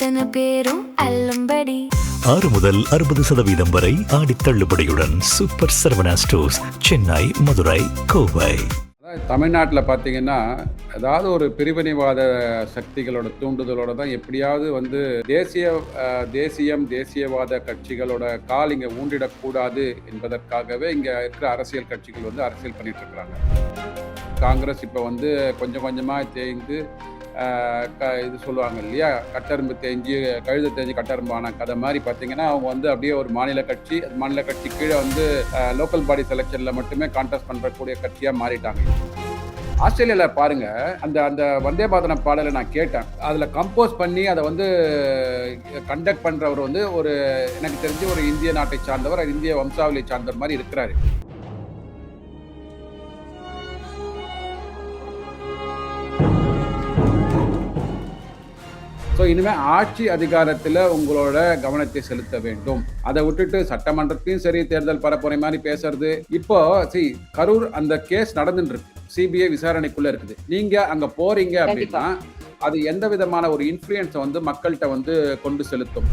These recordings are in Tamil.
அத்தனை பேரும் அல்லம்படி 6 முதல் 60% வரை ஆடித் தள்ளுபடியுடன் சூப்பர் சரவணா ஸ்டோர்ஸ், சென்னை, மதுரை, கோவை. தமிழ்நாட்டில் பார்த்தீங்கன்னா ஏதாவது ஒரு பிரிவினைவாத சக்திகளோட தூண்டுதலோட தான் எப்படியாவது வந்து தேசியவாத கட்சிகளோட கால் இங்கே ஊண்டிடக்கூடாது என்பதற்காகவே இங்கே இருக்கிற அரசியல் கட்சிகள் வந்து அரசியல் பண்ணிட்டு இருக்கிறாங்க. காங்கிரஸ் இப்போ வந்து கொஞ்சம் கொஞ்சமாக தேய்ந்து இது சொல்லுவாங்க இல்லையா, கட்டெரும்பு தேஞ்சு கழுத தேஞ்சு கட்டெரும்பான கதை மாதிரி பார்த்தீங்கன்னா அவங்க வந்து அப்படியே ஒரு மாநில கட்சி கீழே வந்து லோக்கல் பாடி செலெக்ஷனில் மட்டுமே கான்டெஸ்ட் பண்ணுறக்கூடிய கட்சியாக மாறிட்டாங்க. ஆஸ்திரேலியாவில் பாருங்க, அந்த வந்தே மாதரம் பாடலை நான் கேட்டேன். அதில் கம்போஸ் பண்ணி அதை வந்து கண்டக்ட் பண்ணுறவர் வந்து ஒரு எனக்கு தெரிஞ்சு ஒரு இந்திய நாட்டை சார்ந்தவர், இந்திய வம்சாவளியை சார்ந்தவர் மாதிரி இருக்கிறாரு. ஸோ இனிமேல் ஆட்சி அதிகாரத்தில் உங்களோட கவனத்தை செலுத்த வேண்டும். அதை விட்டுட்டு சட்டமன்றத்தையும் சரி தேர்தல் பரப்புரை மாதிரி பேசுறது. இப்போ கரூர் அந்த கேஸ் நடந்துட்டு இருக்கு, சிபிஐ விசாரணைக்குள்ள இருக்குது. நீங்க அங்க போறீங்க அப்படின்னா அது எந்த விதமான ஒரு இன்ஃப்ளூயன்ஸை வந்து மக்கள்கிட்ட வந்து கொண்டு செலுத்தும்?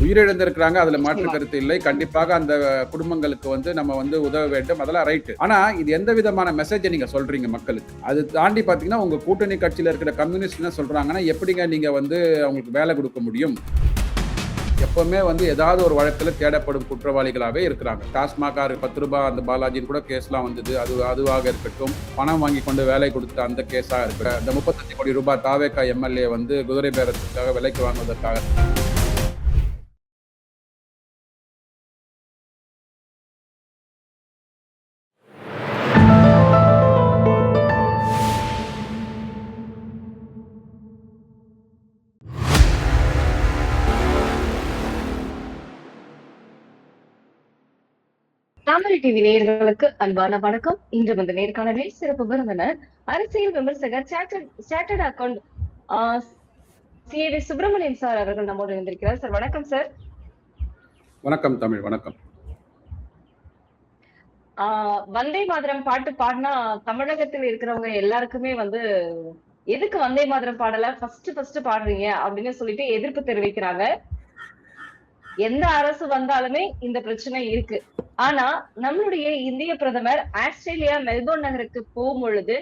உயிரிழந்திருக்கிறாங்க, அதுல மாற்று கருத்து இல்லை. கண்டிப்பாக அந்த குடும்பங்களுக்கு வந்து நம்ம வந்து உதவ வேண்டும், அதெல்லாம் ரைட்டு. ஆனா இது எந்த விதமான மெசேஜை நீங்க சொல்றீங்க மக்களுக்கு? அது தாண்டி பாத்தீங்கன்னா உங்க கூட்டணி கட்சியில இருக்கிற கம்யூனிஸ்ட் என்ன சொல்றாங்கன்னா, எப்படிங்க நீங்க வந்து அவங்களுக்கு வேலை கொடுக்க முடியும்? எப்பவுமே வந்து ஏதாவது ஒரு வழக்கில் தேடப்படும் குற்றவாளிகளாகவே இருக்கிறாங்க. டாஸ்மாக 10 ரூபாய் அந்த பாலாஜின்னு கூட கேஸ்லாம் வந்தது. அதுவாக இருக்கட்டும், பணம் வாங்கி கொண்டு வேலை கொடுத்த அந்த கேஸாக இருக்கட்டும், இந்த 35 கோடி ரூபாய் தாவேகா எம்எல்ஏ வந்து குதிரை பேரத்துக்காக விலைக்கு வாங்குவதற்காக. தாமரை டிவி நேயர்களுக்கு அன்பான வணக்கம். இன்று இந்த நேர்காணலில் சிறப்பு விருந்தினர் அரசியல் விமர்சகர் chartered account CAV Subramaniam sir அவர்கள் நம்மோடு இருந்திருக்கிறார். சார் வணக்கம். சார் வணக்கம். தமிழ் வணக்கம். வந்தே மாதரம் பாட்டு பாடினா தமிழகத்தில் இருக்கிறவங்க எல்லாருக்குமே வந்து எதுக்கு வந்தே மாதரம் பாடல ஃபர்ஸ்ட் பாடுறீங்க அப்படின்னு சொல்லிட்டு எதிர்ப்பு தெரிவிக்கிறாங்க. எந்த அரசு வந்தாலுமே இந்த பிரச்சனை இருக்கு. ஆனா நம்மளுடைய இந்திய பிரதமர் ஆஸ்திரேலியா மெல்போர்ன் நகருக்கு போகும் பொழுது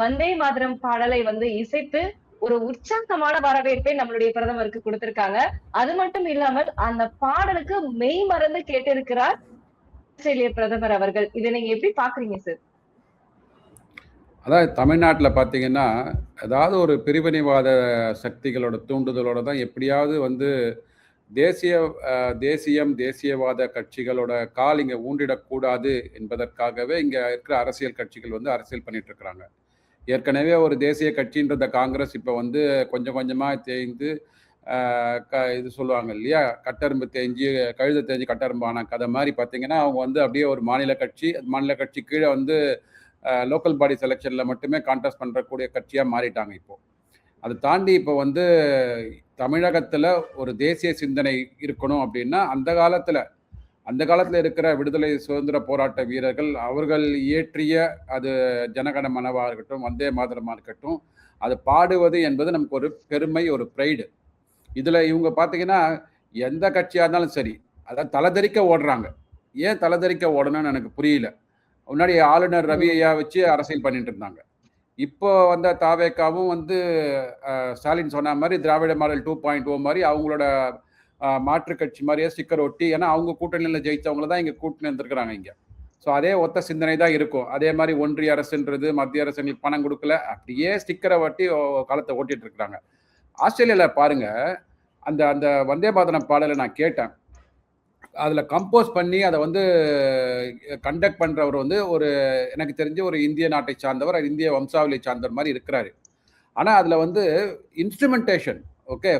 வந்தே மாதரம் பாடலை வந்து இசைத்து ஒரு உற்சாகமான வரவேற்பை நம்மளுடைய பிரதமருக்கு கொடுத்திருக்காங்க. அது மட்டும் இல்லாமல் அந்த பாடலுக்கு மெய் மறந்து கேட்டிருக்கிறார் ஆஸ்திரேலிய பிரதமர் அவர்கள். இதை நீங்க எப்படி பாக்குறீங்க சார்? அதாவது தமிழ்நாட்டில் பார்த்தீங்கன்னா ஏதாவது ஒரு பிரிவினைவாத சக்திகளோட தூண்டுதலோட தான் எப்படியாவது வந்து தேசியவாத கட்சிகளோட கால் இங்கே ஊண்டிடக்கூடாது என்பதற்காகவே இங்கே இருக்கிற அரசியல் கட்சிகள் வந்து அரசியல் பண்ணிட்டு இருக்கிறாங்க. ஏற்கனவே ஒரு தேசிய கட்சின்றத காங்கிரஸ் இப்போ வந்து கொஞ்சம் கொஞ்சமாக தேய்ந்து இது சொல்லுவாங்க இல்லையா, கட்டெரும்பு தேஞ்சு கழுத தேஞ்சு கட்டெரும்பான கதை மாதிரி பார்த்தீங்கன்னா அவங்க வந்து அப்படியே ஒரு மாநில கட்சி கீழே வந்து லோக்கல் பாடி செலெக்ஷனில் மட்டுமே கான்டெஸ்ட் பண்ணுறக்கூடிய கட்சியாக மாறிட்டாங்க. இப்போது அதை தாண்டி இப்போ வந்து தமிழகத்தில் ஒரு தேசிய சிந்தனை இருக்கணும் அப்படின்னா அந்த காலத்தில் இருக்கிற விடுதலை சுதந்திர போராட்ட வீரர்கள் அவர்கள் இயற்றிய அது ஜனகண மனவாக இருக்கட்டும், வந்தே மாதரமாக இருக்கட்டும், அது பாடுவது என்பது நமக்கு ஒரு பெருமை, ஒரு ப்ரைடு. இதில் இவங்க பார்த்தீங்கன்னா எந்த கட்சியாக இருந்தாலும் சரி, அதாவது தலைதெறிக்க ஓடுறாங்க. ஏன் தலைதெறிக்க ஓடணும்னு எனக்கு புரியல. முன்னாடி ஆளுநர் ரவி ஐயா வச்சு அரசியல் பண்ணிட்டு இருந்தாங்க. இப்போ வந்த தாவேக்காவும் வந்து ஸ்டாலின் சொன்ன மாதிரி திராவிட மாடல் 2.0 மாதிரி அவங்களோட மாற்று கட்சி மாதிரியே ஸ்டிக்கர் ஒட்டி, ஏன்னா அவங்க கூட்டணியில் ஜெயித்தவங்கள தான் இங்கே கூட்டணி இருந்திருக்கிறாங்க இங்கே. ஸோ அதே ஒத்த சிந்தனை தான் இருக்கும். அதே மாதிரி ஒன்றிய அரசுன்றது மத்திய அரசு எங்களுக்கு பணம் கொடுக்கல, அப்படியே ஸ்டிக்கரை ஒட்டி காலத்தை ஓட்டிட்டு இருக்கிறாங்க. ஆஸ்திரேலியாவில் பாருங்க, அந்த வந்தே மாதரம் பாடலை நான் கேட்டேன். அதில் கம்போஸ் பண்ணி அதை வந்து கண்டக்ட் பண்ணுறவர் வந்து ஒரு எனக்கு தெரிஞ்சு ஒரு இந்திய நாட்டை சார்ந்தவர், இந்திய வம்சாவளியை சார்ந்தவர் மாதிரி இருக்கிறாரு. ஆனால் அதில் வந்து இன்ஸ்ட்ருமெண்டேஷன்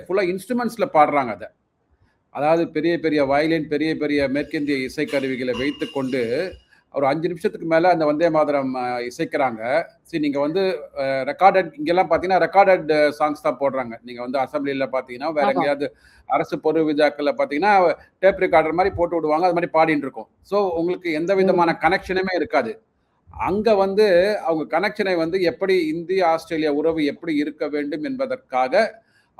ஃபுல்லாக இன்ஸ்ட்ருமெண்ட்ஸில் பாடுறாங்க. அதாவது பெரிய பெரிய வயலின், பெரிய பெரிய மேற்கிந்திய இசைக்கருவிகளை வைத்து கொண்டு ஒரு 5 நிமிஷத்துக்கு மேலே அந்த வந்தே மாதரம் இசைக்கிறாங்க. சரி, நீங்கள் வந்து ரெக்கார்டட் இங்கெல்லாம் பார்த்தீங்கன்னா ரெக்கார்டட் சாங்ஸ் தான் போடுறாங்க. நீங்கள் வந்து அசம்பிளியில் பார்த்தீங்கன்னா வேற எங்கேயாவது அரசு பொது விழாக்களில் பார்த்தீங்கன்னா டேப் ரெக்கார்டர் மாதிரி போட்டு விடுவாங்க, அது மாதிரி பாடிட்டு இருக்கும். ஸோ உங்களுக்கு எந்த விதமான கனெக்ஷனுமே இருக்காது. அங்கே வந்து அவங்க கனெக்ஷனை வந்து எப்படி இந்திய ஆஸ்திரேலியா உறவு எப்படி இருக்க வேண்டும் என்பதற்காக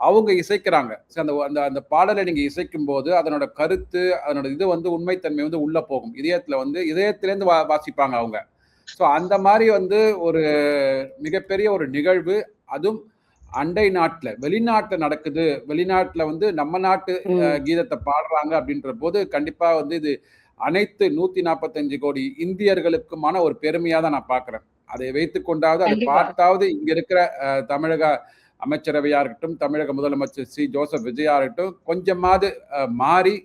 அவங்க இசைக்கிறாங்க. அந்த அந்த அந்த பாடலை நீங்க இசைக்கும் போது அதனோட கருத்து, அதனோட இது வந்து உண்மைத்தன்மை வந்து உள்ள போகும். இதயத்திலேருந்து வாசிப்பாங்க அவங்க. ஸோ அந்த மாதிரி வந்து ஒரு மிகப்பெரிய ஒரு நிகழ்வு. அதுவும் அண்டை நாட்டுல, வெளிநாட்டுல நடக்குது. வெளிநாட்டுல வந்து நம்ம நாட்டு கீதத்தை பாடுறாங்க அப்படின்ற போது கண்டிப்பா வந்து இது அனைத்து 145 கோடி இந்தியர்களுக்குமான ஒரு பெருமையா தான் நான் பார்க்கிறேன். அதை வைத்துக் கொண்டாவது, அதை பார்த்தாவது இங்க இருக்கிற தமிழக அமைச்சரவையா இருக்கட்டும், தமிழக முதலமைச்சர் ஜோசப் விஜயா இருக்கட்டும், கொஞ்சமாவது மாறி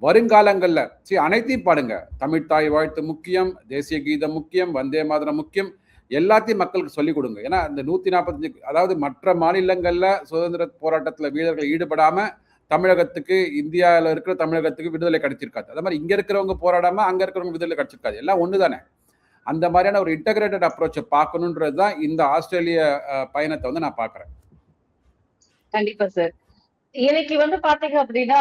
வருங்காலங்கள்ல அனைத்தையும் பாடுங்க. தமிழ் தாய் வாழ்த்து முக்கியம், தேசிய கீதம் முக்கியம், வந்தே மாதரம் முக்கியம், எல்லாத்தையும் மக்களுக்கு சொல்லிக் கொடுங்க. ஏன்னா இந்த 145 அதாவது மற்ற மாநிலங்கள்ல சுதந்திர போராட்டத்துல வீரர்கள் ஈடுபடாம தமிழகத்துக்கு, இந்தியாவில் இருக்கிற தமிழகத்துக்கு விடுதலை கிடைச்சிருக்காது. அதே மாதிரி இங்க இருக்கிறவங்க போராடாம அங்க இருக்கிறவங்க விடுதலை கிடைச்சிருக்காது. எல்லாம் ஒண்ணுதானே. அந்த மாதிரியான ஒரு இன்டகிரேட்டட் அப்ரோச்சை பார்க்கணுன்றது தான் இந்த ஆஸ்திரேலிய பயணத்தை வந்து நான் பார்க்கிறேன். கண்டிப்பா சார். இன்னைக்கு வந்து பாத்தீங்க அப்படின்னா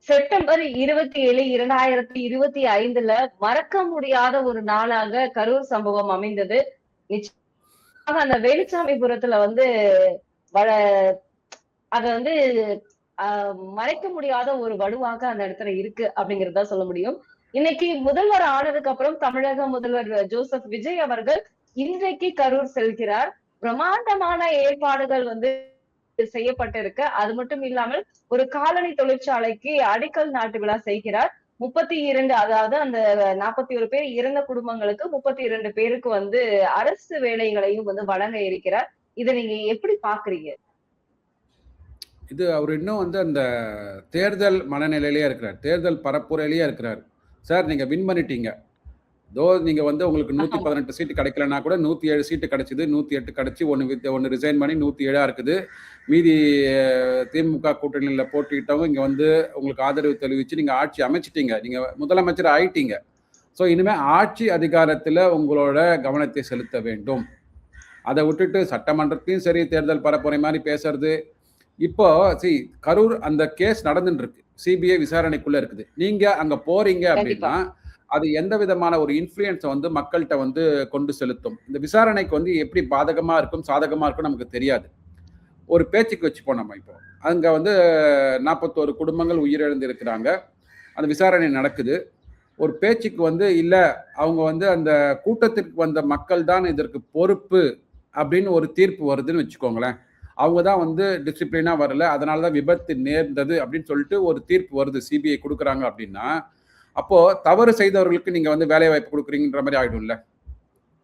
செப்டம்பர் 27, 2025 மறக்க முடியாத ஒரு நாளாக கரூர் சம்பவம் அமைந்தது. நிச்சயமாக அந்த வேலுச்சாமிபுரத்துல வந்து அத வந்து மறைக்க முடியாத ஒரு வலுவாக அந்த இடத்துல இருக்கு அப்படிங்கறத சொல்ல முடியும். இன்னைக்கு முதல்வர் ஆனதுக்கு அப்புறம் தமிழக முதல்வர் ஜோசப் விஜய் அவர்கள் இன்றைக்கு கரூர் செல்கிறார். பிரம்மாண்டமான ஏற்பாடுகள் வந்து செய்யப்பட்டிருக்கு. அது மட்டும் இல்லாமல் ஒரு காலனி தொழிற்சாலைக்கு அடிக்கல் நாட்டு விழா செய்கிறார். 32 அதாவது அந்த 41 பேர் இறந்த குடும்பங்களுக்கு 32 பேருக்கு வந்து அரசு வேலைகளையும் வந்து வழங்க இருக்கிறார். இதை நீங்க எப்படி பாக்குறீங்க? இது அவர் இன்னும் வந்து அந்த தேர்தல் மனநிலையிலேயே இருக்கிறார், தேர்தல் பரப்புரையிலேயே இருக்கிறார். சார் நீங்க வின் பண்ணிட்டீங்க, நீங்க வந்து உங்களுக்கு 118 சீட்டு கிடைக்கலன்னா கூட 107 சீட்டு கிடைச்சது, 108 கிடைச்சி, ஒன்று ரிசைன் பண்ணி 107 இருக்குது. மீதி திமுக கூட்டணியில் போட்டிக்கிட்டவங்க இங்க வந்து உங்களுக்கு ஆதரவு தெரிவிச்சு நீங்க ஆட்சி அமைச்சிட்டீங்க, நீங்க முதலமைச்சர் ஆயிட்டீங்க. ஸோ இனிமே ஆட்சி அதிகாரத்துல உங்களோட கவனத்தை செலுத்த வேண்டும். அதை விட்டுட்டு சட்டமன்றத்தையும் சரி தேர்தல் பரப்புரை மாதிரி பேசுறது. இப்போ கரூர் அந்த கேஸ் நடந்துட்டு இருக்கு, சிபிஐ விசாரணைக்குள்ள இருக்குது. நீங்க அங்க போறீங்க அப்படின்னா அது எந்த விதமான ஒரு இன்ஃப்ளூயன்ஸை வந்து மக்கள்கிட்ட வந்து கொண்டு செலுத்தும்? இந்த விசாரணைக்கு வந்து எப்படி பாதகமா இருக்கும் சாதகமா இருக்கும் நமக்கு தெரியாது. ஒரு பேச்சுக்கு வச்சுப்போம் நம்ம. இப்போ அங்க வந்து 41 குடும்பங்கள் உயிரிழந்து இருக்கிறாங்க, அந்த விசாரணை நடக்குது. ஒரு பேச்சுக்கு வந்து இல்ல அவங்க வந்து அந்த கூட்டத்திற்கு வந்த மக்கள் தான் இதற்கு பொறுப்பு அப்படின்னு ஒரு தீர்ப்பு வருதுன்னு வச்சுக்கோங்களேன். அவங்க தான் வந்து டிசிப்ளினா வரல, அதனாலதான் விபத்து நேர்ந்தது அப்படின்னு சொல்லிட்டு ஒரு தீர்ப்பு வருது, சிபிஐ கொடுக்குறாங்க அப்படின்னா, அப்போ தவறு செய்தவர்களுக்கு நீங்க வந்து வேலை வாய்ப்பு கொடுக்குறீங்கன்ற மாதிரி ஆயிடும்ல.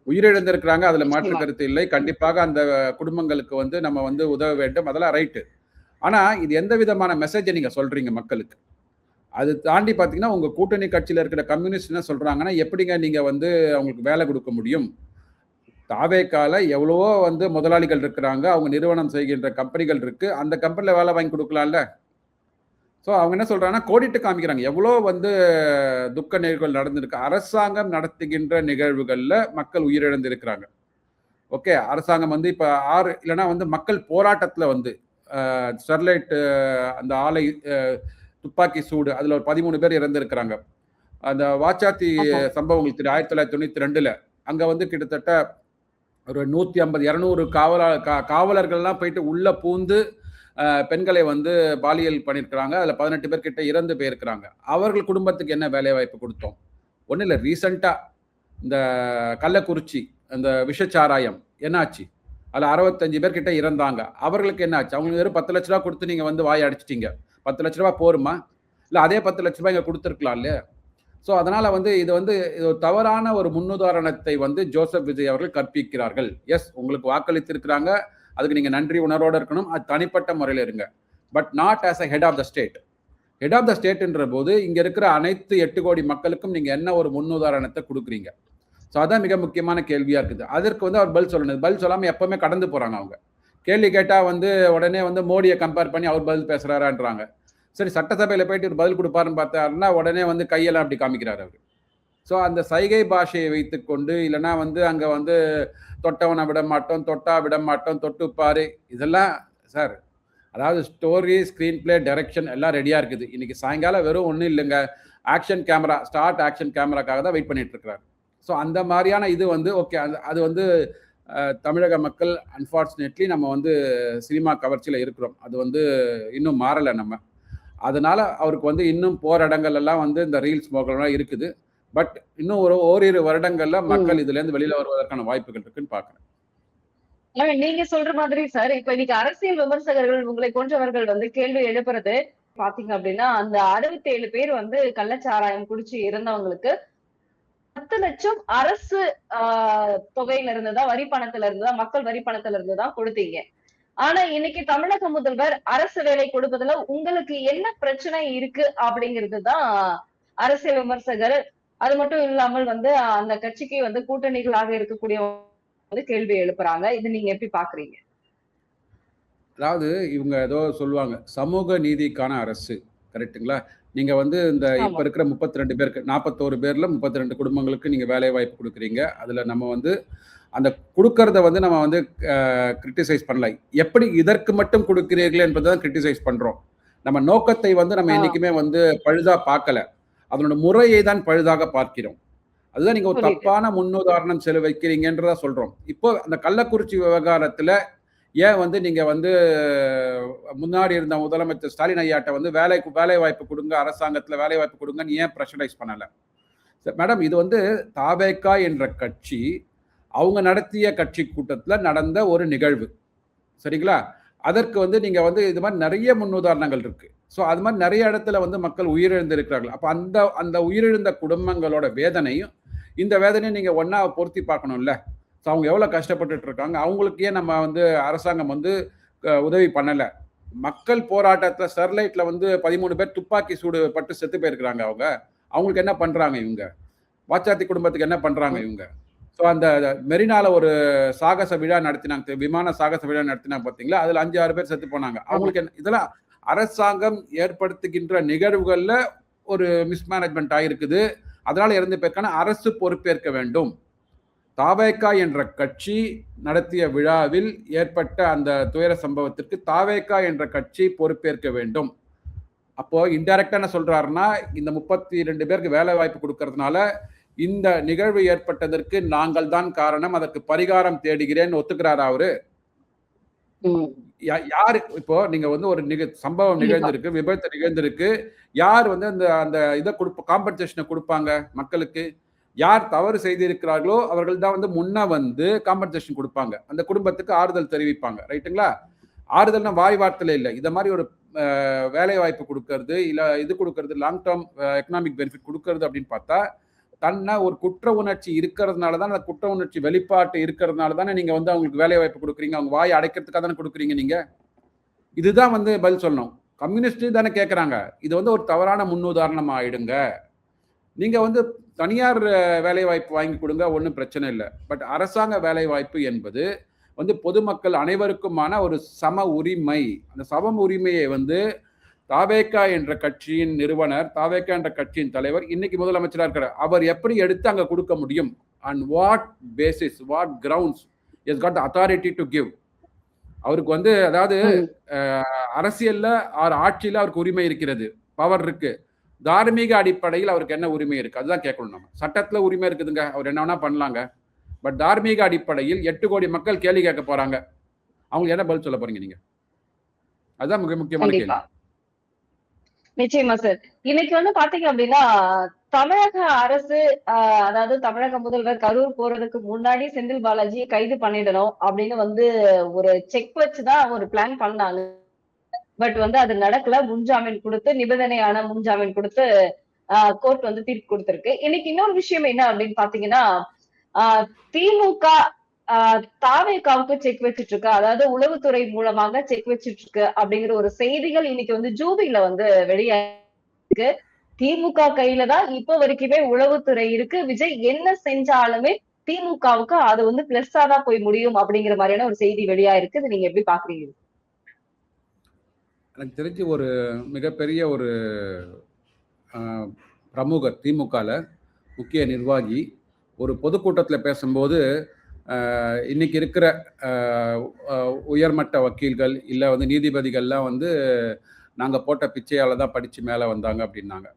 உயிரிழந்திருக்கிறாங்க, அதுல மாற்று கருத்து இல்லை. கண்டிப்பாக அந்த குடும்பங்களுக்கு வந்து நம்ம வந்து உதவ வேண்டும், அதெல்லாம் ரைட்டு. ஆனா இது எந்த விதமான மெசேஜை நீங்க சொல்றீங்க மக்களுக்கு? அது தாண்டி பாத்தீங்கன்னா உங்க கூட்டணி கட்சியில இருக்கிற கம்யூனிஸ்ட் என்ன சொல்றாங்கன்னா, எப்படிங்க நீங்க வந்து அவங்களுக்கு வேலை கொடுக்க முடியும்? தாவேக்கால எவ்வளவோ வந்து முதலாளிகள் இருக்கிறாங்க, அவங்க நிறுவனம் செய்கின்ற கம்பெனிகள் இருக்கு, அந்த கம்பெனில வேலை வாங்கி கொடுக்கலாம்ல. ஸோ அவங்க என்ன சொல்றாங்கன்னா கோடிட்டு காமிக்கிறாங்க எவ்வளோ வந்து துக்க நிகழ்வுகள் நடந்திருக்கு. அரசாங்கம் நடத்துகின்ற நிகழ்வுகள்ல மக்கள் உயிரிழந்திருக்கிறாங்க. ஓகே, அரசாங்கம் வந்து இப்போ இல்லைன்னா வந்து மக்கள் போராட்டத்தில் வந்து ஸ்டெர்லைட் அந்த ஆலை துப்பாக்கி சூடு அதில் ஒரு 13 பேர் இறந்திருக்கிறாங்க. அந்த வாச்சாத்தி சம்பவங்கள் 1992 அங்கே வந்து கிட்டத்தட்ட ஒரு 150-200 காவலர்கள்லாம் போயிட்டு உள்ள பூந்து பெண்களை வந்து பாலியல் பண்ணியிருக்கிறாங்க. அதில் 18 பேர் கிட்ட இறந்து போயிருக்கிறாங்க. அவர்கள் குடும்பத்துக்கு என்ன வேலை வாய்ப்பு கொடுத்தோம்? ஒன்றும் இல்லை. ரீசெண்டாக இந்த கள்ளக்குறிச்சி அந்த விஷச்சாராயம் என்னாச்சு? அதில் 65 பேர் கிட்ட இறந்தாங்க. அவர்களுக்கு என்ன ஆச்சு? அவங்களுக்கு வெறும் 10 லட்ச ரூபா கொடுத்து நீங்கள் வந்து வாய் அடிச்சிட்டீங்க. 10 லட்ச ரூபா போருமா? இல்லை அதே 10 லட்ச ரூபாய் இங்கே கொடுத்துருக்கலாம் இல்லையா? ஸோ அதனால் வந்து இது ஒரு தவறான ஒரு முன்னுதாரணத்தை வந்து ஜோசப் விஜய் அவர்கள் கற்பிக்கிறார்கள். எஸ், உங்களுக்கு வாக்களித்திருக்கிறாங்க, அதுக்கு நீங்கள் நன்றி உணர்வோடு இருக்கணும், அது தனிப்பட்ட முறையில் இருங்க. But not as a head of the state. Head of the ஸ்டேட்ன்ற போது இங்கே இருக்கிற அனைத்து 8 கோடி மக்களுக்கும் நீங்கள் என்ன ஒரு முன்னுதாரணத்தை கொடுக்குறீங்க? ஸோ அதான் மிக முக்கியமான கேள்வியாக இருக்குது. அதற்கு வந்து அவர் பதில் சொல்லணும். பதில் சொல்லாமல் எப்பவுமே கடந்து போகிறாங்க. அவங்க கேள்வி கேட்டால் வந்து உடனே வந்து மோடியை கம்பேர் பண்ணி அவர் பதில் பேசுகிறாரான்றாங்க. சரி, சட்டசபையில் போயிட்டு ஒரு பதில் கொடுப்பாருன்னு பார்த்தாருன்னா உடனே வந்து கையெல்லாம் அப்படி காமிக்கிறார் அவர். ஸோ அந்த சைகை பாஷையை வைத்துக்கொண்டு, இல்லைன்னா வந்து அங்கே வந்து தொட்டவனை விட மாட்டோம், தொட்டா விட மாட்டோம், தொட்டுப்பாரு, இதெல்லாம் சார், அதாவது ஸ்டோரி, ஸ்க்ரீன் பிளே, டைரக்ஷன் எல்லாம் ரெடியாக இருக்குது. இன்னைக்கு சாயங்காலம் வெறும் ஒன்றும் இல்லைங்க, ஆக்ஷன் கேமரா, ஸ்டார்ட் ஆக்ஷன் கேமராக்காக தான் வெயிட் பண்ணிட்டு இருக்கிறார். ஸோ அந்த மாதிரியான இது வந்து ஓகே, அது வந்து தமிழக மக்கள் அன்ஃபார்ச்சுனேட்லி நம்ம வந்து சினிமா கவர்ச்சியில் இருக்கிறோம். அது வந்து இன்னும் மாறலை நம்ம. அதனால அவருக்கு வந்து இன்னும் போகிற இடங்கள் எல்லாம் வந்து இந்த ரீல்ஸ் மோகலாம் இருக்குது. பட் இன்னும் ஓரிரு வருடங்கள்ல மக்கள் இதுல இருந்து வெளியில வருவதற்கான வாய்ப்புகள் இருக்குன்னு பாக்குறேன். நீங்க சொல்ற மாதிரி சார், இப்ப இன்னைக்கு அரசியல் விமர்சகர்கள் உங்களை போன்றவர்கள் வந்து கேள்வி எழுப்புறது பாத்தீங்க அப்படின்னா, அந்த 67 பேர் வந்து கள்ளச்சாராயம் குடிச்சு இறந்தவங்களுக்கு 10 லட்சம் அரசு தொகையில இருந்துதான், வரி பணத்துல இருந்துதான், மக்கள் வரி பணத்துல இருந்துதான் கொடுத்தீங்க. ஆனா இன்னைக்கு தமிழக முதல்வர் அரசு வேலை கொடுப்பதுல உங்களுக்கு என்ன பிரச்சனை இருக்கு அப்படிங்கிறதுதான் அரசியல் விமர்சகர், அது மட்டும் இல்லாமல் வந்து அந்த கட்சிக்கு வந்து கூட்டணிகளாக இருக்கக்கூடிய வந்து கேள்வி எழுப்புறாங்க. இது நீங்க எப்படி பாக்குறீங்க? அதாவது இவங்க ஏதோ சொல்லுவாங்க, சமூக நீதிக்கான அரசு, கரெக்ட்டுங்களா? நீங்க வந்து இந்த இப்ப இருக்கிற 32 பேருக்கு 41 பேர்ல 32 குடும்பங்களுக்கு நீங்க வேலை வாய்ப்பு கொடுக்குறீங்க. அதுல நம்ம வந்து அந்த கொடுக்கறத வந்து நம்ம வந்து கிரிட்டிசைஸ் பண்ணல. எப்படி இதற்கு மட்டும் கொடுக்கிறீர்கள் என்பதை கிரிட்டிசைஸ் பண்றோம். நம்ம நோக்கத்தை வந்து நம்ம என்னைக்குமே வந்து பழுதா பார்க்கல. அதனோட முறையை தான் பழுதாக பார்க்கிறோம். அதுதான் நீங்க ஒரு தப்பான முன்னுதாரணம் வைக்கிறீங்கன்றதா சொல்றோம். இப்போ அந்த கள்ளக்குறிச்சி விவகாரத்துல ஏன் வந்து நீங்க வந்து முன்னாடி இருந்த முதலமைச்சர் ஸ்டாலின் ஐயாட்ட வந்து வேலை வாய்ப்பு கொடுங்க, அரசாங்கத்துல வேலை வாய்ப்பு கொடுங்கன்னு ஏன் ப்ரெஷரைஸ் பண்ணல? மேடம், இது வந்து தாவேகா என்ற கட்சி அவங்க நடத்திய கட்சி கூட்டத்துல நடந்த ஒரு நிகழ்வு, சரிங்களா? அதற்கு வந்து நீங்க வந்து இது மாதிரி நிறைய முன்னுதாரணங்கள் இருக்கு. ஸோ அது மாதிரி நிறைய இடத்துல வந்து மக்கள் உயிரிழந்து இருக்கிறார்கள். அப்போ அந்த உயிரிழந்த குடும்பங்களோட வேதனையும் இந்த வேதனையும் நீங்க ஒன்னா பொருத்தி பார்க்கணும்ல. ஸோ அவங்க எவ்வளவு கஷ்டப்பட்டுட்டு இருக்காங்க, அவங்களுக்கு ஏன் நம்ம வந்து அரசாங்கம் வந்து உதவி பண்ணல? மக்கள் போராட்டத்தில் ஸ்டெர்லைட்ல வந்து 13 பேர் துப்பாக்கி சூடு பட்டு செத்து போயிருக்கிறாங்க. அவங்களுக்கு என்ன பண்றாங்க இவங்க? வாச்சாத்தி குடும்பத்துக்கு என்ன பண்றாங்க இவங்க? ஸோ அந்த மெரினால ஒரு சாகச விழா நடத்தினாங்க, விமான சாகச விழா நடத்தினாங்க பார்த்தீங்களா? அதில் 5-6 பேர் செத்து போனாங்க. அவங்களுக்கு என்ன? இதெல்லாம் அரசாங்கம் ஏற்படுத்துகின்ற நிகழ்வுகள்ல ஒரு மிஸ்மேனேஜ்மெண்ட் ஆகிருக்குது. அதனால இறந்து பேருக்கான அரசு பொறுப்பேற்க வேண்டும். தாவேகா என்ற கட்சி நடத்திய விழாவில் ஏற்பட்ட அந்த துயர சம்பவத்திற்கு தாவேகா என்ற கட்சி பொறுப்பேற்க வேண்டும். அப்போ இன்டைரக்டா என்ன சொல்றாருன்னா, இந்த 32 பேருக்கு வேலை வாய்ப்பு கொடுக்கறதுனால இந்த நிகழ்வு ஏற்பட்டதற்கு நாங்கள் தான் காரணம், அதற்கு பரிகாரம் தேடுகிறேன்னு ஒத்துக்கிறாரா அவரு? யாரு? இப்போ நீங்க வந்து ஒரு சம்பவம் நிகழ்ந்திருக்கு, விபத்து நிகழ்ந்திருக்கு, யார் வந்து அந்த இதை காம்பன்சேஷனை கொடுப்பாங்க மக்களுக்கு? யார் தவறு செய்திருக்கிறார்களோ அவர்கள் தான் வந்து முன்ன வந்து காம்பன்சேஷன் கொடுப்பாங்க, அந்த குடும்பத்துக்கு ஆறுதல் தெரிவிப்பாங்க, ரைட்டுங்களா? ஆறுதல்னா வாய் வார்த்தையில இல்லை. இதை மாதிரி ஒரு வேலை வாய்ப்பு கொடுக்கறது, இல்ல இது கொடுக்கறது, லாங் டேர்ம் எக்கனாமிக் பெனிஃபிட் கொடுக்கறது அப்படின்னு பார்த்தா, தன்னை ஒரு குற்ற உணர்ச்சி இருக்கிறதுனால தான், அந்த குற்ற உணர்ச்சி வெளிப்பாட்டு இருக்கிறதுனால தானே நீங்க வந்து அவங்களுக்கு வேலை வாய்ப்பு கொடுக்குறீங்க, அவங்க வாயை அடைக்கிறதுக்காக தானே கொடுக்குறீங்க நீங்க. இதுதான் வந்து பதில் சொல்லணும். கம்யூனிஸ்ட் தானே கேட்கறாங்க. இது வந்து ஒரு தவறான முன்னுதாரணம் ஆயிடுங்க. நீங்க வந்து தனியார் வேலை வாய்ப்பு வாங்கி கொடுங்க, ஒன்றும் பிரச்சனை இல்லை. பட் அரசாங்க வேலை வாய்ப்பு என்பது வந்து பொதுமக்கள் அனைவருக்குமான ஒரு சம உரிமை. அந்த சம உரிமையை வந்து தாவேகா என்ற கட்சியின் நிறுவனர், தாவேகா என்ற கட்சியின் தலைவர், இன்னைக்கு முதலமைச்சராக இருக்கிறார், அவர் எப்படி எடுத்து அங்க கொடுக்க முடியும்? And what basis, what grounds is got the authority to give? அவருக்கு வந்து அதாவது அரசியல்ல ஆட்சியில அவருக்கு உரிமை இருக்கிறது, பவர் இருக்கு. தார்மீக அடிப்படையில் அவருக்கு என்ன உரிமை இருக்கு? அதுதான் கேட்கணும் நம்ம. சட்டத்துல உரிமை இருக்குதுங்க, அவர் என்ன வேணா பண்ணலாங்க. பட் தார்மீக அடிப்படையில் 8 கோடி மக்கள் கேள்வி கேட்க போறாங்க, அவங்களுக்கு என்ன பதில் சொல்ல போறீங்க நீங்க? அதுதான் மிக முக்கியமான கேள்வி. நிச்சயமா சார். இன்னைக்கு வந்து பாத்தீங்க அப்படின்னா, தமிழக அரசு அதாவது தமிழக முதல்வர் கரூர் போறதுக்கு முன்னாடி செந்தில் பாலாஜியை கைது பண்ணிடணும் அப்படின்னு வந்து ஒரு செக் வச்சுதான் ஒரு பிளான் பண்ணாங்க. பட் வந்து அது நடக்கல. முன்ஜாமீன் கொடுத்து, நிபந்தனையான முன்ஜாமீன் கொடுத்து கோர்ட் வந்து தீர்ப்பு கொடுத்திருக்கு. இன்னைக்கு இன்னொரு விஷயம் என்ன அப்படின்னு பாத்தீங்கன்னா, திமுக தாவேகாவுக்கு செக் வச்சிட்டு இருக்கு, அதாவது உளவுத்துறை மூலமாக செக் வச்சிட்டு இருக்கு அப்படிங்கிற ஒரு செய்திகள் இன்னைக்கு வந்து ஜூபில வந்து வெளியாயிருக்கு. திமுக கையில தான் இப்ப வரைக்குமே உளவுத்துறை இருக்கு. விஜய் என்ன செஞ்சாலுமே திமுகவுக்கு அது வந்து பிளஸ்ஸா தான் போய் முடியும் அப்படிங்கிற மாதிரியான ஒரு செய்தி வெளியாயிருக்கு. இது நீங்க எப்படி பாக்குறீங்க? எனக்கு தெரிஞ்சு ஒரு மிகப்பெரிய ஒரு பிரமுகர், திமுகல முக்கிய நிர்வாகி, ஒரு பொதுக்கூட்டத்தில் பேசும்போது இன்னைக்கு இருக்கிற உயர்மட்ட வக்கீல்கள் இல்லை வந்து நீதிபதிகள்லாம் வந்து நாங்கள் போட்ட பிச்சையால் தான் படித்து மேலே வந்தாங்க அப்படின்னாங்க.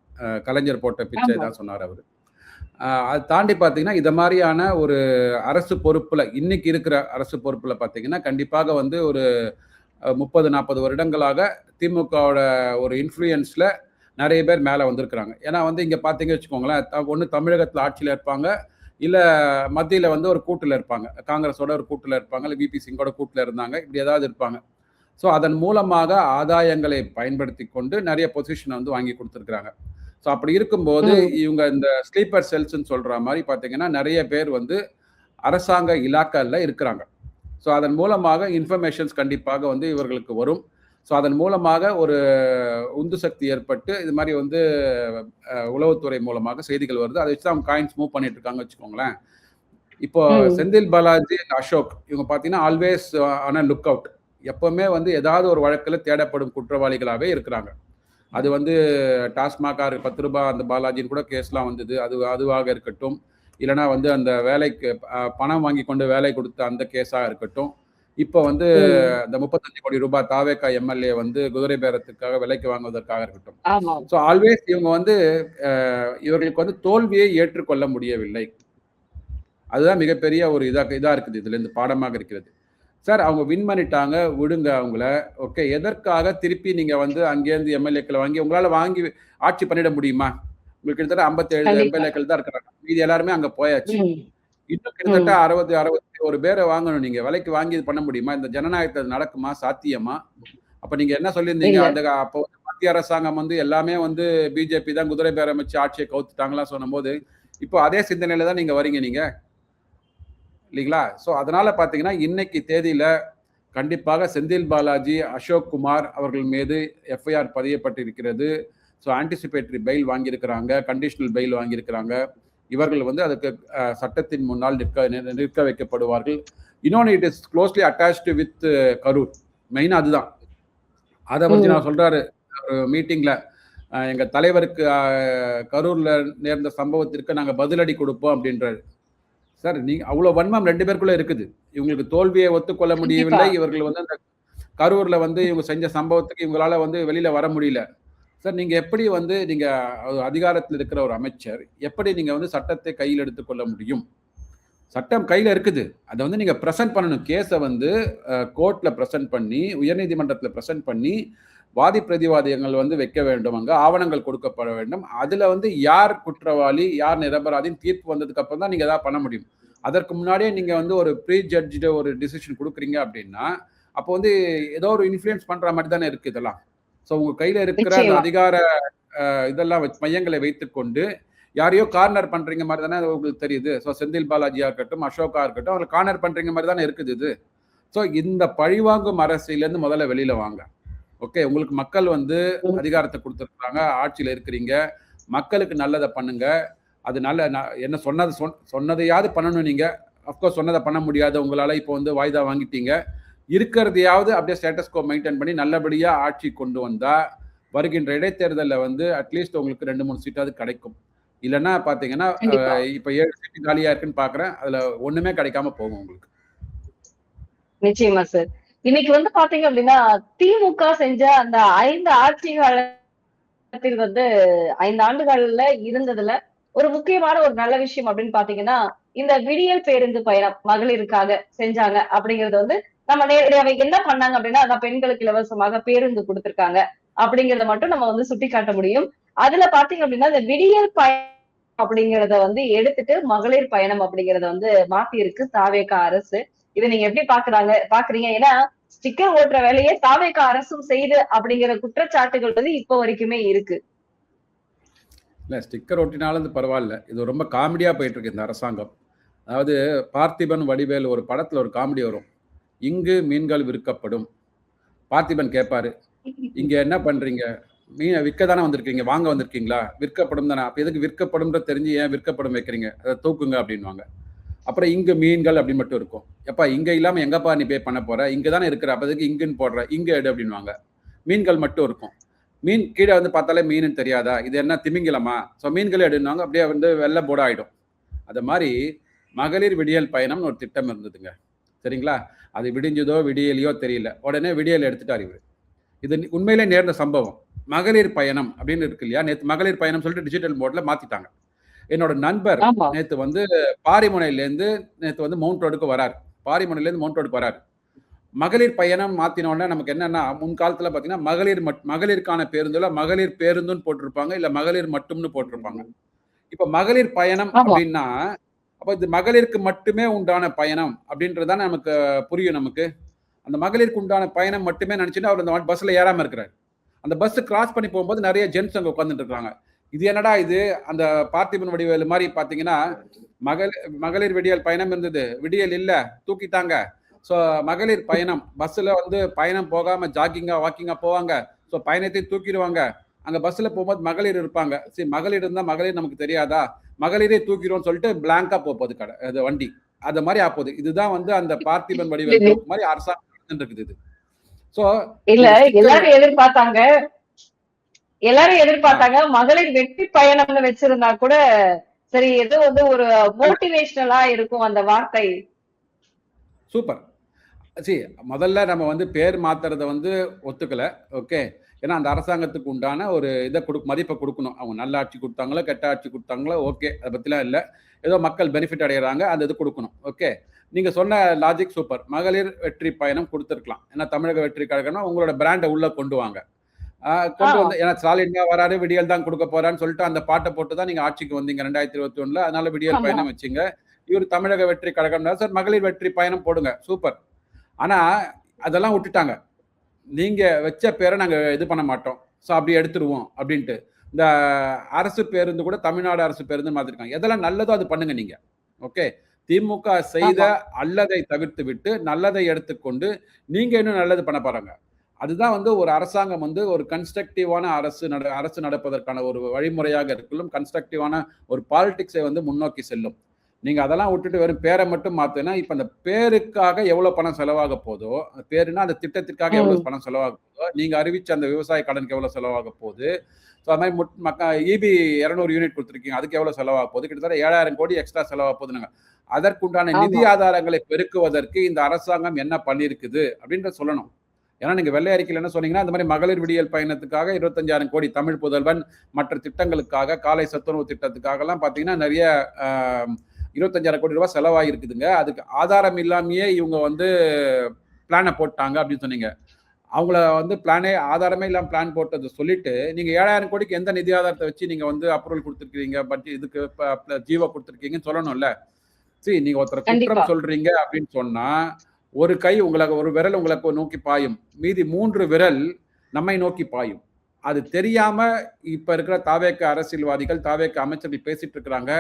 கலைஞர் போட்ட பிச்சை தான் சொன்னார் அவர். அது தாண்டி பார்த்தீங்கன்னா, இத மாரியான ஒரு அரசு பொறுப்புல இன்னைக்கு இருக்கிற அரசு பொறுப்புல பார்த்தீங்கன்னா, கண்டிப்பாக வந்து ஒரு 30, 40 வருடங்களாக திமுகவோட ஒரு இன்ஃப்ளூயன்ஸ்ல நெறைய பேர் மேல வந்திருக்கிறாங்க. ஏன்னா வந்து இங்க பார்த்தீங்கன்னு வச்சுக்கோங்களேன், ஒண்ணு தமிழகத்துல ஆட்சியில இருப்பாங்க, இல்ல மத்தியில வந்து ஒரு கூட்டுல இருப்பாங்க. காங்கிரஸோட ஒரு கூட்டுல இருப்பாங்க, இல்ல விபி சிங்கோட கூட்டுல இருந்தாங்க. இப்படி ஏதாவது இருப்பாங்க. ஸோ அதன் மூலமாக ஆதாயங்களை பயன்படுத்திக் கொண்டு நெறைய பொசிஷன வந்து வாங்கி குடுத்துருக்காங்க. ஸோ அப்படி இருக்கும்போது, ம். இவங்க இந்த ஸ்லீப்பர் செல்ஸ்ன்னு சொல்ற மாரி பார்த்தீங்கன்னா, நெறைய பேர் வந்து அரசாங்க இலாக்கால இருக்கிறாங்க. ஸோ அதன் மூலமாக இன்ஃபர்மேஷன்ஸ் கண்டிப்பாக வந்து இவர்களுக்கு வரும். ஸோ அதன் மூலமாக ஒரு உந்து சக்தி ஏற்பட்டு, இது மாரி வந்து உளவுத்துறை மூலமாக செய்திகள் வருது. அதை வச்சு தான் அவங்க காயின்ஸ் மூவ் பண்ணிட்டு இருக்காங்கன்னு வச்சுக்கோங்களேன். இப்போ ம். செந்தில் பாலாஜி, அசோக் இவங்க பார்த்தீங்கன்னா, always on a look out. எப்பவுமே வந்து ஏதாவது ஒரு வழக்குல தேடப்படும் குற்றவாளிகளாவே இருக்கிறாங்க. அது வந்து டாஸ்மாக் ரூ. 10 அந்த பாலாஜின்னு கூட கேஸ்லாம் வந்தது. அதுவாக இருக்கட்டும். இல்லன்னா வந்து அந்த வேலைக்கு பணம் வாங்கி கொண்டு வேலை கொடுத்த அந்த கேஸா இருக்கட்டும். இப்போ வந்து ம். அந்த ரூ. 35 கோடி தாவேகா எம்எல்ஏ வந்து குதிரை பேரத்துக்காக விலைக்கு வாங்குவதற்காக இருக்கட்டும். ஆமாம். ஸோ ஆல்வேஸ் இவங்க வந்து இவர்களுக்கு வந்து தோல்வியை ஏற்றுக்கொள்ள முடியவில்லை. அதுதான் மிகப்பெரிய ஒரு இதா இருக்குது. இதுலேருந்து பாடமாக இருக்கிறது. சார் அவங்க வின் பண்ணிட்டாங்க, விடுங்க அவங்கள. ஓகே. எதற்காக திருப்பி நீங்க வந்து அங்கேருந்து எம்எல்ஏக்கள வாங்கி உங்களால வாங்கி ஆட்சி பண்ணிட முடியுமா? உங்களுக்கு கிட்டத்தட்ட 57 கண்டிப்பா. எம்எல்ஏக்கள் தான் இருக்கிறாங்க. மீதி எல்லாருமே அங்க போயாச்சு. ம். இன்னும் கிட்டத்தட்ட ம். 60, 61 பேர வாங்கணும் நீங்க. விலைக்கு வாங்கி இது பண்ண முடியுமா? இந்த ஜனநாயகத்துல நடக்குமா? சாத்தியமா? அப்ப நீங்க என்ன சொல்லியிருந்தீங்க? இல்ல. அப்போ வந்து மத்திய அரசாங்கம் வந்து எல்லாமே வந்து பிஜேபி தான் குதிரை பேரம் வச்சு ஆட்சிய கவுத்துட்டாங்கலாம் சொன்னம்போது, இப்போ அதே சிந்தனையில தான் நீங்க வரீங்க நீங்க. இல்லைங்களா? ஸோ அதனால பார்த்தீங்கன்னா, இன்னைக்கு தேதியில கண்டிப்பாக செந்தில் பாலாஜி, அசோக் குமார் அவர்கள் மீது எஃப்ஐஆர் பதியப்பட்டிருக்கிறது. ஸோ ஆன்டிசிபேட்டரி பெயில் வாங்கியிருக்கிறாங்க. கண்டிஷனல் பெயில் வாங்கியிருக்கிறாங்க. இவர்கள் வந்து அதுக்கு சட்டத்தின் முன்னால் நிற்க வைக்கப்படுவார்கள். இன்னொன்னு it is closely attached with Karur. மெயினா அதுதான். அத பத்தி ம். நான் சொல்றாரு ஒரு மீட்டிங்ல. எங்க தலைவருக்கு கரூர்ல நேர்ந்த சம்பவத்திற்கு நாங்க பதிலடி கொடுப்போம் அப்படின்றாரு. சார் நீங்க அவ்வளவு வன்மம் 2 பேருக்குள்ள இருக்குது. இவங்களுக்கு தோல்வியை ஒத்துக்கொள்ள கண்டிப்பா. முடியவில்லை. இவர்கள் வந்து அந்த கரூர்ல வந்து இவங்க செஞ்ச சம்பவத்துக்கு இவங்களால வந்து வெளியில வர முடியல. சார் நீங்க எப்படி வந்து நீங்க அதிகாரத்தில் இருக்கிற ஒரு அமைச்சர், எப்படி நீங்க வந்து சட்டத்தை கையில் எடுத்துக்கொள்ள முடியும்? சட்டம் கையில இருக்குது. அத வந்து நீங்க பிரசன்ட் பண்ணணும். கேஸ வந்து கோர்ட்ல பிரசன்ட் பண்ணி, உயர்நீதிமன்றத்தில பிரசன்ட் பண்ணி, வாதி பிரதிவாதிகள் வந்து வைக்க வேண்டும். அங்க ஆவணங்கள் கொடுக்கப்பட வேண்டும். அதுல வந்து யார் குற்றவாளி, யார் நிரபராதின்னு தீர்ப்பு வந்ததுக்கு அப்புறம் தான் நீங்க எதாவது பண்ண முடியும். அதற்கு முன்னாடியே நீங்க வந்து ஒரு ப்ரீ ஜட்ஜ்டு ஒரு டிசிஷன் குடுக்குறீங்க அப்படின்னா, அப்போ வந்து ஏதோ ஒரு இன்ஃப்ளூயன்ஸ் பண்ற மாரி தானே இருக்கு இதெல்லாம். ஸோ உங்க கையில இருக்கிற அந்த நிச்சயமா. அதிகார இதெல்லாம் மையங்களை வைத்துக்கொண்டு யாரையோ கார்னர் பண்றீங்க மாதிரி தானே உங்களுக்கு தெரியுது. ஸோ செந்தில் பாலாஜியா இருக்கட்டும், அசோகா இருக்கட்டும், அவங்களை கார்னர் பண்றீங்க மாதிரி தானே இருக்குது இது. ஸோ இந்த பழிவாங்கும் அரசியலேருந்து முதல்ல வெளியில வாங்க. ஓகே. உங்களுக்கு மக்கள் வந்து ம். அதிகாரத்தை கொடுத்துருக்காங்க, ஆட்சியில் இருக்கிறீங்க, மக்களுக்கு நல்லதை பண்ணுங்க. அது நல்ல என்ன சொன்னதையாவது பண்ணணும் நீங்க. அஃப்கோர்ஸ் சொன்னதை பண்ண முடியாது உங்களால. இப்போ வந்து வாய்தா வாங்கிட்டீங்க. இருக்கிறதையாவது அப்படியே ஸ்டேட்டஸ் கோ மெயின்டைன் பண்ணி நல்லபடியா ஆட்சி கொண்டு வந்தா, வருகின்ற இடைத்தேர்தல்ல வந்து அட்லீஸ்ட் உங்களுக்கு 2, 3 சீட்டாவது கிடைக்கும். இல்லன்னா பார்த்தீங்கன்னா, கண்டிப்பா. இப்ப 7 சீட்டு காலியா இருக்குன்னு பார்க்குறேன். அதுல ஒண்ணுமே கிடைக்காம போகும் உங்களுக்கு. நிச்சயமா சார். இன்னைக்கு வந்து பாத்தீங்க அப்படின்னா, திமுக செஞ்ச அந்த 5 ஆட்சி காலத்தில் வந்து 5 ஆண்டுகள்ல இருந்ததுல, ஒரு முக்கியமான ஒரு நல்ல விஷயம் அப்படின்னு பாத்தீங்கன்னா, இந்த விடியல் பேருந்து பயணம் மகளிருக்காக செஞ்சாங்க அப்படிங்கிறது வந்து நம்ம நேரடியாவே என்ன பண்ணாங்க அப்படின்னா, அதான் பெண்களுக்கு இலவசமாக பேருந்து குடுத்திருக்காங்க. அப்படிங்கிறத மட்டும் நம்ம வந்து சுட்டிக்காட்ட முடியும். அதுல பாத்தீங்க அப்படின்னா, இந்த விடியல் பயணம் அப்படிங்கிறத வந்து எடுத்துட்டு மகளிர் பயணம் அப்படிங்கிறத வந்து மாத்தியிருக்கு தாவேகா அரசு. இத நீங்க எப்படி பாக்குறீங்க? ஏன்னா, ஸ்டிக்கர் ஓட்டுற வேலையே தாவேகா அரசும் செய்யுது அப்படிங்கிற குற்றச்சாட்டுகள் வந்து இப்ப வரைக்குமே இருக்கு. இல்ல ஸ்டிக்கர் ஒட்டினாலும் அது பரவால்ல. இது ரொம்ப காமெடியா போயிட்டு இருக்கு இந்த அரசாங்கம். அதாவது பார்த்திபன், வடிவேலு ஒரு படத்துல ஒரு காமெடி வரும். "இங்கு மீன்கள் விற்கப்படும்." பார்த்திபன் கேட்பாரு, "இங்க என்ன பண்றீங்க? மீன விற்க தானே வந்திருக்கீங்க. வாங்க வந்திருக்கீங்களா? விற்கப்படும் தானே. அப்ப எதுக்கு விற்கப்படும்ன்றது தெரிஞ்சு ஏன் விற்கப்படும் வைக்கிறீங்க? அத தூக்குங்க" அப்படின்னுவாங்க. அப்புறம் "இங்கு மீன்கள்" அப்படின்னு மட்டும் இருக்கும். "எப்பா இங்க இல்லாம எங்கப்பா நீ பே பண்ண போற? இங்க தானே இருக்கிற. அப்ப எதுக்கு இங்குன்னு போடுற? இங்க எடு" அப்படின்னுவாங்க. மீன்கள் மட்டும் இருக்கும். மீன் கீழ வந்து பார்த்தாலே மீனுன்னு தெரியாதா? இது என்ன திமிங்கலமா? ஸோ மீன்களே எடுன்னுவாங்க. அப்படியே வந்து வெள்ள போர்டா ஆயிடும். அது மாரி மகளிர் விடியல் பயணம்னு ஒரு திட்டம் இருந்ததுங்க. சரிங்களா? அது விடிஞ்சதோ, விடியலையோ தெரியல. உடனே விடியல் எடுத்துட்டாரு இவரு. இது உண்மையிலே நேர்ந்த சம்பவம். மகளிர் பயணம் அப்படின்னு இருக்கு இல்லையா? நேத்து மகளிர் பயணம் சொல்லிட்டு டிஜிட்டல் மோட்ல மாத்திட்டாங்க. என்னோட நண்பர் ஆமா. நேத்து வந்து பாரிமுனையிலேருந்து நேத்து வந்து மவுண்ட் ரோடுக்கு வராரு. பாரிமுனையிலேருந்து மவுண்ட் ரோடுக்கு வராரு. மகளிர் பயணம் மாத்தினோடனே நமக்கு என்னன்னா, முன்காலத்துல பார்த்தீங்கன்னா, மகளிருக்கான பேருந்துல மகளிர் பேருந்துன்னு போட்டிருப்பாங்க. இல்ல மகளிர் மட்டும்னு போட்டிருப்பாங்க. இப்ப மகளிர் பயணம் ஆமா. அப்படின்னா, அப்ப இது மகளிருக்கு மட்டுமே உண்டான பயணம் அப்படின்றது தானே நமக்கு புரியும் நமக்கு. அந்த மகளிருக்கு உண்டான பயணம் மட்டுமே நினைச்சுட்டு அவர் அந்த பஸ்ல ஏறாம இருக்கிறாரு. அந்த பஸ் கிராஸ் பண்ணி போகும்போது நிறைய ஜென்ட்ஸ் அங்க உட்கார்ந்துட்டு இருக்காங்க. இது என்னடா இது? அந்த பார்த்திபன் வடிவேலு மாரி பார்த்தீங்கன்னா, மகளிர் விடியல் பயணம் இருந்தது. விடியல் இல்ல, தூக்கிட்டாங்க. ஸோ மகளிர் பயணம் பஸ்ல வந்து பயணம் போகாம ஜாக்கிங்கா, வாக்கிங்கா போவாங்க. ஸோ பயணத்தை தூக்கிடுவாங்க. அங்க பஸ்ல போகும்போது மகளிர் இருப்பாங்க. சரி மகளிர் இருந்தா மகளிர் நமக்கு தெரியாதா? மகளிரே தூக்கிடுவோம்னு சொல்லிட்டு பிளாங்கா போகுது அது வண்டி. அது மாரி ஆப்போது. இதுதான் வந்து அந்த பார்த்திபன் வடிவேல் ஜோக் மாரி அரசாங்கம் நடந்துட்டு இருக்குது இது. ஸோ இல்ல இந்த ஸ்டிக்கர் எல்லாரும் எதிர்பார்த்தாங்க மகளிர் வெற்றி பயணம்னு வச்சிருந்தா கூட சரி ஏதோ வந்து ஒரு மோட்டிவேஷனலா இருக்கும் அந்த வார்த்தை. சூப்பர். சி முதல்ல நம்ம வந்து பேர் மாத்துறத வந்து ஒத்துக்கல. ஓகே. ஏன்னா அந்த அரசாங்கத்துக்கு உண்டான ஒரு மதிப்பை கொடுக்கணும். அவங்க நல்ல ஆட்சி கொடுத்தாங்களோ, கெட்ட ஆட்சி கொடுத்தாங்களோ, ஓகே. அதை பத்திலாம் இல்ல. ஏதோ மக்கள் பெனிஃபிட் அடையறாங்க. அந்த இது கொடுக்கணும். ஓகே. நீங்க சொன்ன லாஜிக் சூப்பர். மகளிர் வெற்றி பயணம் கொடுத்திருக்கலாம். ஏன்னா தமிழக வெற்றி கழகம்னா உங்களோட பிராண்ட உள்ள கொண்டு வாங்க. கொண்டு வந்து ஏன்னா ஸ்டாலின் தான் வராரு, விடியல் தான் கொடுக்க போறான்னு சொல்லிட்டு அந்த பாட்டை போட்டு தான் நீங்க ஆட்சிக்கு வந்தீங்க 2021ல. அதனால விடியல் பயணம் வச்சீங்க. இவர் தமிழக வெற்றி கழகம்னா சார் மகளிர் வெற்றி பயணம் போடுங்க. சூப்பர். ஆனா அதெல்லாம் விட்டுட்டாங்க. நீங்க வச்ச பேரை நாங்க இது பண்ண மாட்டோம். ஸோ அப்படி எடுத்துருவோம் அப்படின்ட்டு. இந்த அரசு பேருந்து கூட தமிழ்நாடு அரசு பேருந்து மாத்திருக்காங்க. எதெல்லாம் நல்லதோ அது பண்ணுங்க நீங்க. ஓகே. திமுக செய்த அல்லதை தவிர்த்து விட்டு நல்லதை எடுத்துக்கொண்டு நீங்க இன்னும் நல்லது பண்ண பாருங்க. அதுதான் வந்து ஒரு அரசாங்கம் வந்து ஒரு கன்ஸ்ட்ரக்டிவான அரசு நடப்பதற்கான ஒரு வழிமுறையாக இருக்கும். கன்ஸ்ட்ரக்டிவான ஒரு பாலிடிக்ஸை வந்து முன்னோக்கி செல்லும். நீங்க அதெல்லாம் விட்டுட்டு வெறும் பேரை மட்டும் மாத்தினா இப்ப அந்த பேருக்காக எவ்வளவு பணம் செலவாக போதோ, பேருனா அந்த திட்டத்திற்காக எவ்வளவு பணம் செலவாக போதோ, நீங்க அறிவிச்ச அந்த விவசாய கடனுக்கு எவ்வளவு செலவாக போகுது. ஸோ அது மாதிரி இபி 200 யூனிட் கொடுத்துருக்கீங்க. அதுக்கு எவ்வளவு செலவாக போகுது? கிட்டத்தட்ட 7000 கோடி எக்ஸ்ட்ரா செலவாக போகுதுங்க. அதற்குண்டான நிதி ஆதாரங்களை பெருக்குவதற்கு இந்த அரசாங்கம் என்ன பண்ணியிருக்குது அப்படின்ற சொல்லணும். ஏன்னா நீங்க வெள்ளை அறிக்கையில் என்ன சொன்னீங்கன்னா இந்த மாதிரி மகளிர் விடியல் பயணத்துக்காக 25,000 கோடி தமிழ் புதல்வன் மற்ற திட்டங்களுக்காக காலை சத்துணவு திட்டத்துக்காக எல்லாம் பாத்தீங்கன்னா நிறைய 25,000 கோடி ரூபாய் செலவாகி இருக்குதுங்க. அதுக்கு ஆதாரம் இல்லாமயே இவங்க வந்து பிளானை போட்டாங்க அப்படின்னு சொன்னீங்க. அவங்கள வந்து ஆதாரமே இல்லாம பிளான் போட்டதை சொல்லிட்டு நீங்க 7,000 கோடிக்கு எந்த நிதி ஆதாரத்தை வச்சு நீங்க வந்து அப்ரூவல் கொடுத்துருக்கீங்க, பட்ஜெட் இதுக்கு ஜீவோ கொடுத்துருக்கீங்கன்னு சொல்லணும்ல. சரி நீங்க ஒருத்தர் குற்றம் சொல்றீங்க அப்படின்னு சொன்னா ஒரு விரல் உங்களுக்கு நோக்கி பாயும், மீதி 3 விரல் நம்மை நோக்கி பாயும். அது தெரியாம இப்ப இருக்கிற தாவேக அரசியல்வாதிகள், தாவேக அமைச்சர்கள் பேசிட்டு இருக்கிறாங்க.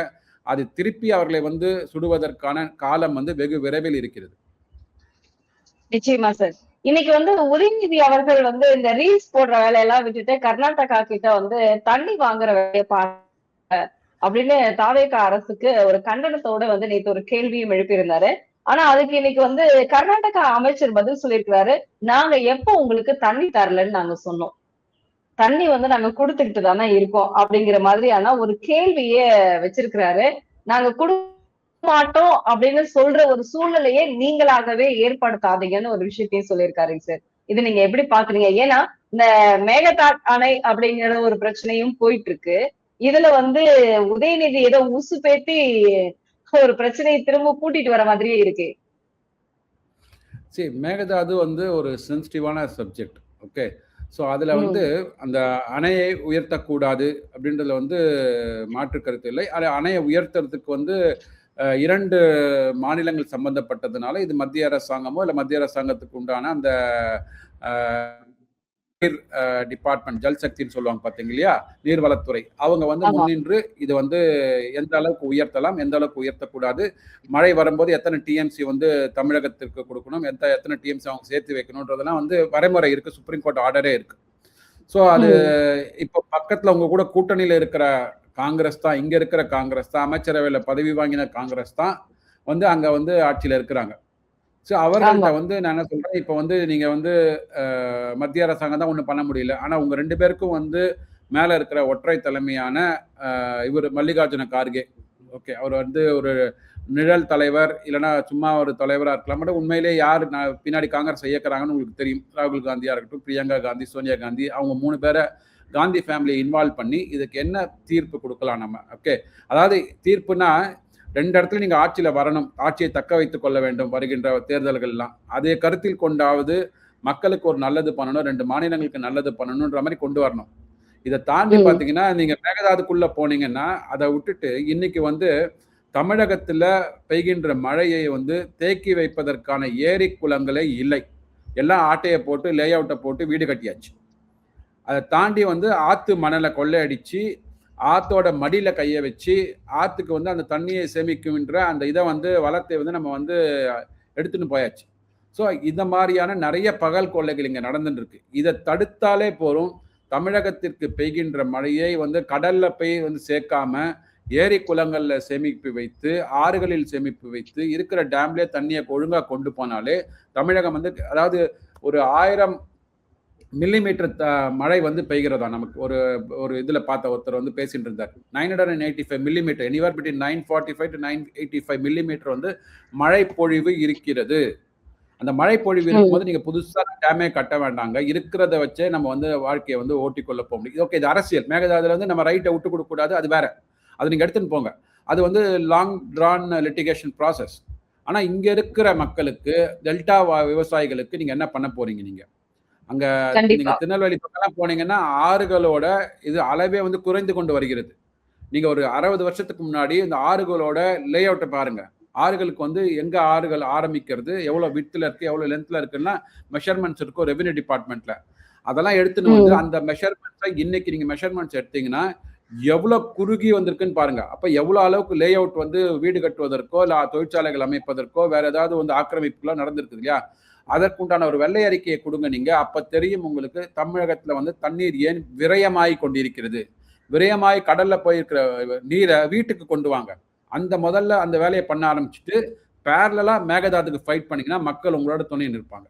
அது திருப்பி அவர்களை வந்து சுடுவதற்கான காலம் வந்து வெகு விரைவில் இருக்கிறது. நிச்சயமா சார். இன்னைக்கு வந்து உதயநிதி அவர்கள் வந்து இந்த ரீல்ஸ் போடுற வேலையெல்லாம் விட்டுட்டு கர்நாடகா கிட்ட வந்து தண்ணி வாங்குற வேலையை அப்படின்னு தாவேக அரசுக்கு ஒரு கண்டனத்தோட வந்து நேற்று ஒரு கேள்வியும் எழுப்பியிருந்தாரு. ஆனா அதுக்கு இன்னைக்கு வந்து கர்நாடகா அமைச்சர் பதில் சொல்லியிருக்கிறாரு, நாங்க எப்போ உங்களுக்கு தண்ணி தரலன்னு நாங்க சொன்னோம், தண்ணி வந்து நாங்க கொடுத்துக்கிட்டு தானே இருக்கோம் அப்படிங்கிற மாதிரியான ஒரு கேள்வியே வச்சிருக்கிறாரு. நாங்க கொடுக்க மாட்டோம் அப்படின்னு சொல்ற ஒரு சூழ்நிலையே நீங்களாகவே ஏற்படுத்தாதீங்கன்னு ஒரு விஷயத்தையும் சொல்லியிருக்காருங்க சார். இது நீங்க எப்படி பாக்குறீங்க? ஏன்னா இந்த மேகதாட் அணை அப்படிங்கிற ஒரு பிரச்சனையும் போயிட்டு இருக்கு. இதுல வந்து உதயநிதி ஏதோ உசு பேத்தி ஒரு பிரச்சனையை திரும்ப கூட்டிட்டு வர மாதிரியே இருக்கு. சரி மேகதாது வந்து ஒரு சென்சிட்டிவான சப்ஜெக்ட். ஓகே. ஸோ அதில் வந்து அந்த அணையை உயர்த்தக்கூடாது அப்படின்றதுல வந்து மாற்று கருத்து இல்லை. அணையை உயர்த்துறதுக்கு வந்து 2 மாநிலங்கள் சம்பந்தப்பட்டதுனால இது மத்திய அரசாங்கமோ இல்லை மத்திய அரசாங்கத்துக்கு உண்டான அந்த டிபார்ட்மெண்ட் ஜல்சக்தின்னு சொல்லுவாங்க பார்த்தீங்க இல்லையா, நீர்வளத்துறை, அவங்க வந்து முன்னின்று இது வந்து எந்த அளவுக்கு உயர்த்தலாம், எந்த அளவுக்கு உயர்த்தக்கூடாது, மழை வரும்போது எத்தனை டிஎம்சி வந்து தமிழகத்திற்கு கொடுக்கணும், எத்தனை டிஎம்சி அவங்க சேர்த்து வைக்கணும்ன்றதெல்லாம் வந்து வரைமுறை இருக்கு. சுப்ரீம் கோர்ட் ஆர்டரே இருக்கு. ஸோ அது இப்போ பக்கத்துல உங்க கூட கூட்டணியில இருக்கிற காங்கிரஸ் தான், இங்க இருக்கிற காங்கிரஸ் தான், அமைச்சரவையில் பதவி வாங்கின காங்கிரஸ் தான் வந்து அங்க வந்து ஆட்சியில இருக்கிறாங்க. ஸோ அவர்கள்ட்ட வந்து நான் என்ன சொல்றேன், இப்போ வந்து நீங்க வந்து மத்திய அரசாங்கம் தான் ஒன்றும் பண்ண முடியல. ஆனா உங்க 2 பேருக்கும் வந்து மேல இருக்கிற ஒற்றை தலைமையான இவர் மல்லிகார்ஜுன கார்கே, ஓகே, அவர் வந்து ஒரு நிழல் தலைவர் இல்லைன்னா சும்மா ஒரு தலைவராக இருக்கலாம். பட் உண்மையிலே யார் பின்னாடி காங்கிரஸ் இயக்குறாங்கன்னு உங்களுக்கு தெரியும். ராகுல் காந்தியா இருக்கட்டும், பிரியங்கா காந்தி, சோனியா காந்தி, அவங்க 3 பேரை காந்தி ஃபேமிலியை இன்வால்வ் பண்ணி இதுக்கு என்ன தீர்ப்பு கொடுக்கலாம் நம்ம. ஓகே, அதாவது தீர்ப்புனா 2 இடத்துல நீங்க ஆட்சியில வரணும், ஆட்சியை தக்க வைத்துக் கொள்ள வேண்டும் வருகின்ற தேர்தல்கள்லாம். அதை கருத்தில் கொண்டாவது மக்களுக்கு ஒரு நல்லது பண்ணணும், 2 மாநிலங்களுக்கு நல்லது பண்ணணுன்ற மாதிரி கொண்டு வரணும். இதை தாண்டி பாத்தீங்கன்னா நீங்க மேகதாதுக்குள்ள போனீங்கன்னா அதை விட்டுட்டு இன்னைக்கு வந்து தமிழகத்துல பெய்கின்ற மழையை வந்து தேக்கி வைப்பதற்கான ஏரி குளங்களே இல்லை. எல்லாம் ஆட்டையை போட்டு லே அவுட்டை போட்டு வீடு கட்டியாச்சு. அதை தாண்டி வந்து ஆத்து மணலை கொள்ளையடிச்சு ஆத்தோட மடியில கையை வச்சு ஆத்துக்கு வந்து அந்த தண்ணியை சேமிக்கும்ன்ற அந்த இதை வந்து வளத்தை வந்து நம்ம வந்து எடுத்துன்னு போயாச்சு. ஸோ இந்த மாதிரியான நிறைய பகல் கொள்ளைகள் இங்கே நடந்துட்டு இருக்கு. இதை தடுத்தாலே போரும். தமிழகத்திற்கு பெய்கின்ற மழையை வந்து கடல்ல போய் வந்து சேர்க்காம ஏரி குளங்கள்ல சேமிப்பு வைத்து ஆறுகளில் சேமிப்பு வைத்து இருக்கிற டேம்லேயே தண்ணியை ஒழுங்கா கொண்டு போனாலே தமிழகம் வந்து அதாவது ஒரு 1000 மில்லிமீட்டர் மழை வந்து பெய்கிறதா. நமக்கு ஒரு ஒரு இதுல பார்த்த ஒருத்தர் வந்து பேசிட்டு இருந்தார். 985 millimetre, anywhere between 945 to 985 millimetre வந்து மழை பொழிவு இருக்கிறது. அந்த மழை பொழிவு இருக்கும்போது நீங்க புதுசா டேமே கட்ட வேண்டாங்க, இருக்கிறத வச்சே நம்ம வந்து வாழ்க்கையை வந்து ஓட்டிக்கொள்ள போக முடியும். ஓகே, இது அரசியல். மேகதாதுல வந்து நம்ம ரைட்டை விட்டு கொடுக்க கூடாது, அது வேற, அது நீங்க எடுத்துன்னு போங்க. அது வந்து லாங் ட்ரான் லிட்டிகேஷன் ப்ராசஸ். ஆனா இங்க இருக்கிற மக்களுக்கு, டெல்டா விவசாயிகளுக்கு நீங்க என்ன பண்ண போறீங்க? நீங்க அங்க நீங்க திருநெல்வேலி பக்கம் போனீங்கன்னா ஆறுகளோட இது அளவே வந்து குறைந்து கொண்டு வருகிறது. நீங்க ஒரு 60 வருஷத்துக்கு முன்னாடி இந்த ஆறுகளோட லே அவுட்டை பாருங்க. ஆறுகளுக்கு வந்து எங்க ஆறுகள் ஆரம்பிக்கிறது, எவ்வளவு விட்ல இருக்கு, எவ்வளவு லென்த்ல இருக்குன்னா மெஷர்மெண்ட்ஸ் இருக்கும் ரெவென்யூ டிபார்ட்மெண்ட்ல. அதெல்லாம் எடுத்துன்னு வந்து அந்த மெஷர்மெண்ட்ஸை இன்னைக்கு நீங்க மெஷர்மெண்ட்ஸ் எடுத்தீங்கன்னா எவ்வளவு குறுகி வந்திருக்குன்னு பாருங்க. அப்ப எவ்வளவு அளவுக்கு லே அவுட் வந்து வீடு கட்டுவதற்கோ இல்ல தொழிற்சாலைகள் அமைப்பதற்கோ வேற ஏதாவது வந்து ஆக்கிரமிப்புகளோ நடந்திருக்குது இல்லையா? அதற்குண்டான ஒரு வெள்ளை அறிக்கையை கொடுங்க நீங்க. அப்ப தெரியும் உங்களுக்கு தமிழகத்துல வந்து தண்ணீர் ஏன் விரயமாய் கொண்டிருக்கிறது. விரயமாய் கடல்ல போயிருக்கிற நீரை வீட்டுக்கு கொண்டு வாங்க. முதல்ல அந்த வேலையை பண்ண ஆரம்பிச்சுட்டு பேரலா மேகதாதுக்கு ஃபைட் பண்ணீங்கன்னா மக்கள் உங்களோட துணை நிற்பாங்க.